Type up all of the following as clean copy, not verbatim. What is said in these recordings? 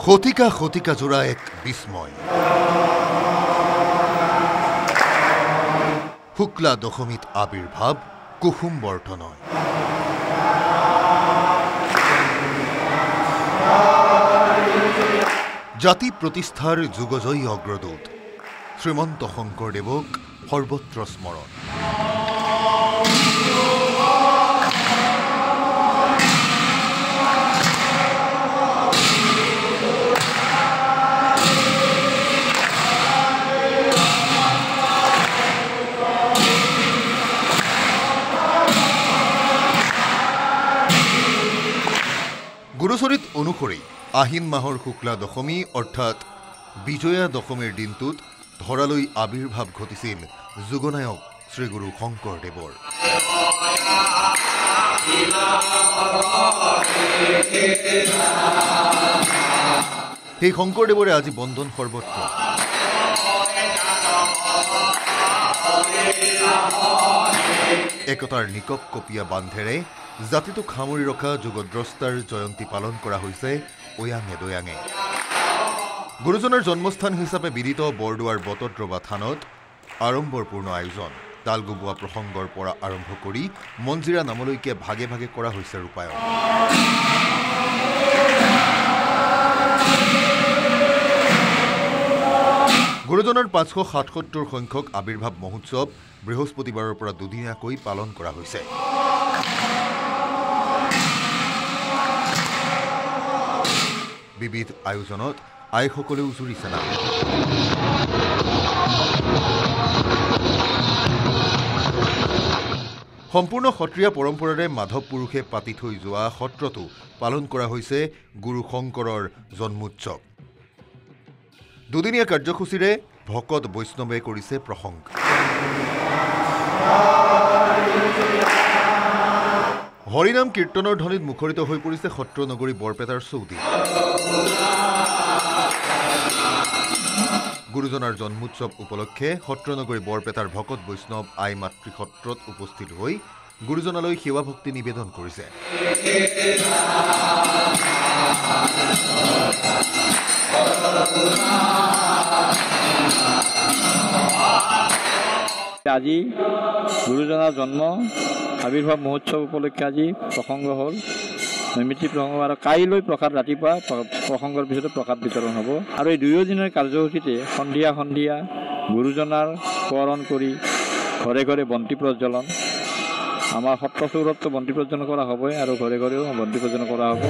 শতিকা শতিকা জোড়া এক বিস্ময়। শুক্লা দশমীত আবিৰ্ভাব কুসুম বৰ্তনয়। জাতি প্ৰতিষ্ঠাৰ যুগজয়ী অগ্ৰদূত শ্ৰীমন্ত শংকৰদেৱক সৰ্বত্ৰ স্মৰণ। গুৰুচৰিত অনুসৰি আহিন মাহৰ শুক্লা দশমী অৰ্থাৎ বিজয়া দশমীৰ দিনটোত ধৰালৈ আবিৰ্ভাৱ ঘটিছিল যুগনায়ক শ্ৰীগুৰু শংকৰদেৱৰ। সেই শংকৰদেৱৰে আজি বন্ধন সৰ্বত্ৰ। একতাৰ নিকপ কপীয়া বান্ধেৰে জাতিটোক সামৰি ৰখা যুগদ্ৰষ্টাৰ জয়ন্তী পালন কৰা হৈছে ওয়াঙে দয়াঙে। গুৰুজনাৰ জন্মস্থান হিচাপে বিদিত বৰদোৱাৰ বটদ্ৰৱা থানত আড়ম্বৰপূৰ্ণ আয়োজন। তালগোবোৱা প্ৰসংগৰ পৰা আৰম্ভ কৰি মঞ্জিৰা নামলৈকে ভাগে ভাগে কৰা হৈছে ৰূপায়ণ। গুৰুজনাৰ ৫৭৭ সংখ্যক আবিৰ্ভাৱ মহোৎসৱ বৃহস্পতিবাৰৰ পৰা দুদিনীয়াকৈ পালন কৰা হৈছে। বিবিধ আয়োজনত আইসকলেও জুৰিছে নাম। সম্পূৰ্ণ সত্ৰীয়া পৰম্পৰাৰে মাধৱ পুৰুষে পাতি থৈ যোৱা সত্ৰতো পালন কৰা হৈছে গুৰু শংকৰৰ জন্মোৎসৱ। দুদিনীয়া কাৰ্যসূচীৰে ভকত বৈষ্ণৱে কৰিছে প্ৰসংগ। হৰিনাম কীৰ্তনৰ ধ্বনিত মুখৰিত হৈ পৰিছে সত্ৰ নগৰী বৰপেটাৰ চৌদি। গুৰুজনাৰ জন্মোৎসৱ উপলক্ষে সত্ৰনগৰী বৰপেটাৰ ভকত বৈষ্ণৱ আই মাতৃ সত্ৰত উপস্থিত হৈ গুৰুজনালৈ সেৱা ভক্তি নিবেদন কৰিছে। আজি গুৰুজনাৰ জন্ম আবিৰ্ভাৱ মহোৎসৱ উপলক্ষে আজি প্ৰসংগ হ'ল, নৈমিত্তিক প্ৰসংগ আৰু কাইলৈ প্ৰসাদ ৰাতিপুৱা প্ৰসংগৰ পিছতে প্ৰসাদ বিতৰণ হ'ব। আৰু এই দুয়োদিনৰ কাৰ্যসূচীতে সন্ধিয়া সন্ধিয়া গুৰুজনাৰ সোঁৱৰণ কৰি ঘৰে ঘৰে বন্তি প্ৰজ্বলন। আমাৰ সত্ৰ চৌহদতো বন্তি প্ৰজ্বলন কৰা হ'বই আৰু ঘৰে ঘৰেও বন্তি প্ৰজ্বলন কৰা হ'ব।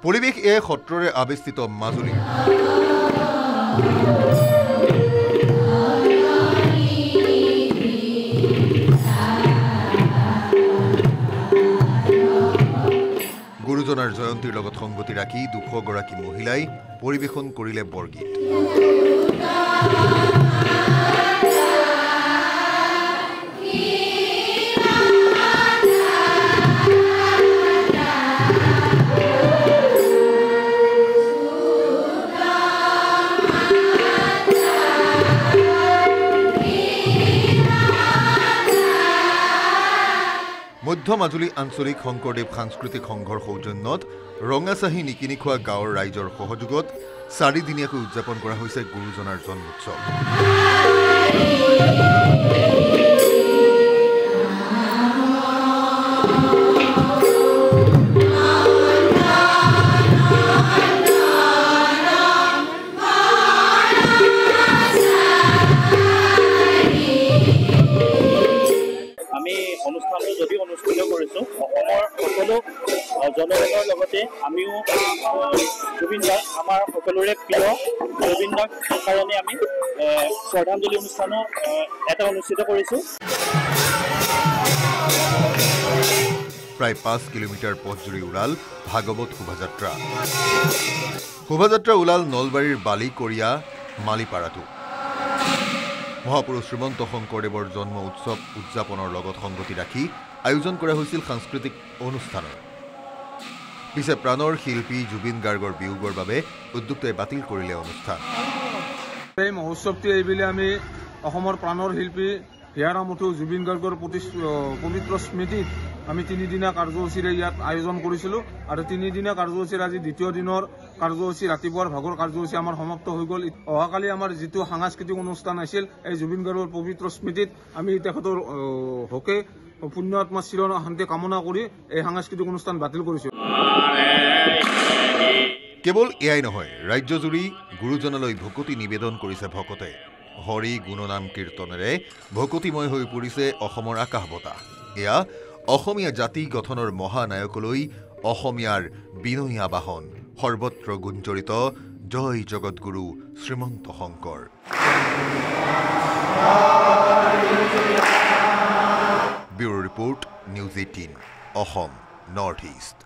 পৰিৱেশ সত্ৰৰে আবেষ্টিত মাজুলী। গুৰুজনাৰ জয়ন্তীৰ লগত সংগতি ৰাখি ২০০ গৰাকী মহিলাই পৰিৱেশন কৰিলে বৰগীত। মধ্য মাজুলী আঞ্চলিক শংকৰদেৱ সাংস্কৃতিক সংঘৰ সৌজন্যত ৰঙাচাহী নিকিনিখোৱা গাঁৱৰ ৰাইজৰ সহযোগত ৪ দিনীয়াকৈ উদযাপন কৰা হৈছে গুৰুজনাৰ জন্মোৎসৱ। অনুষ্ঠানটো যদি অনুষ্ঠিত কৰিছোঁ অসমৰ সকলো জনগণৰ লগতে আমিও জুবিন দাক আমাৰ সকলোৰে প্ৰিয় জুবিন দাক কাৰণে আমি শ্ৰদ্ধাঞ্জলি অনুষ্ঠানো এটা অনুষ্ঠিত কৰিছোঁ। প্ৰায় ৫ কিলোমিটাৰ পথজুৰি ওলাল ভাগৱত শোভাযাত্ৰা। শোভাযাত্ৰা ওলাল নলবাৰীৰ বালিকৰীয়া মালিপাৰাটো। মহাপুৰুষ শ্ৰীমন্ত শংকৰদেৱৰ জন্ম উৎসৱ উদযাপনৰ লগত সংগতি ৰাখি আয়োজন কৰা হৈছিল সাংস্কৃতিক অনুষ্ঠানৰ। পিছে প্ৰাণৰ শিল্পী জুবিন গাৰ্গৰ বিয়োগৰ বাবে উদ্যোক্তাই বাতিল কৰিলে অনুষ্ঠান। এই মহোৎসৱটি এইবেলি আমি অসমৰ প্ৰাণৰ শিল্পী হিয়াৰা মুথু জুবিন গাৰ্গৰ পবিত্ৰ স্মৃতিত আমি 3 দিনীয়া কাৰ্যসূচীৰে ইয়াত আয়োজন কৰিছিলোঁ আৰু 3 দিনীয়া কাৰ্যসূচীৰ আজি দ্বিতীয় দিনৰ কাৰ্যসূচী ৰাতিপুৱাৰ ভাগৰ কাৰ্যসূচী আমাৰ সমাপ্ত হৈ গ'ল। অহাকালি আমাৰ যিটো সাংস্কৃতিক অনুষ্ঠান আছিল এই জুবিন গাৰ্গৰ পবিত্ৰ স্মৃতিত আমি তেখেতৰ হকে পুণ্য আত্মা চিৰ শান্তি কামনা কৰি এই সাংস্কৃতিক অনুষ্ঠান বাতিল কৰিছোঁ। কেৱল এয়াই নহয়, ৰাজ্যজুৰি গুৰুজনলৈ ভকতি নিবেদন কৰিছে ভকতে। হৰি গুণনাম কীৰ্তনেৰে ভকতিময় হৈ পৰিছে অসমৰ আকাশ বতাহ। এয়া অসমীয়া জাতি গঠনৰ মহানায়কলৈ অসমীয়াৰ বিনয়ী আবাহন। সৰ্বত্ৰ গুঞ্জৰিত জয় জগতগুৰু Srimanta Sankar. Bureau report, news 18 Assam North east.